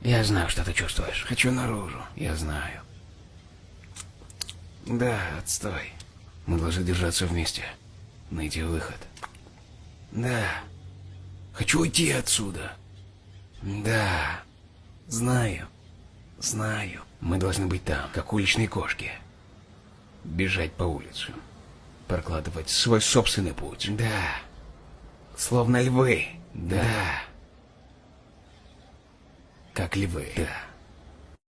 Я знаю, что ты чувствуешь. Хочу наружу. Я знаю. Да, отстой. Мы должны держаться вместе. Найти выход. Да. Хочу уйти отсюда. Да. Знаю. Знаю. Мы должны быть там, как уличные кошки. Бежать по улице. Прокладывать свой собственный путь. Да. Словно львы. Да. Как львы. Да.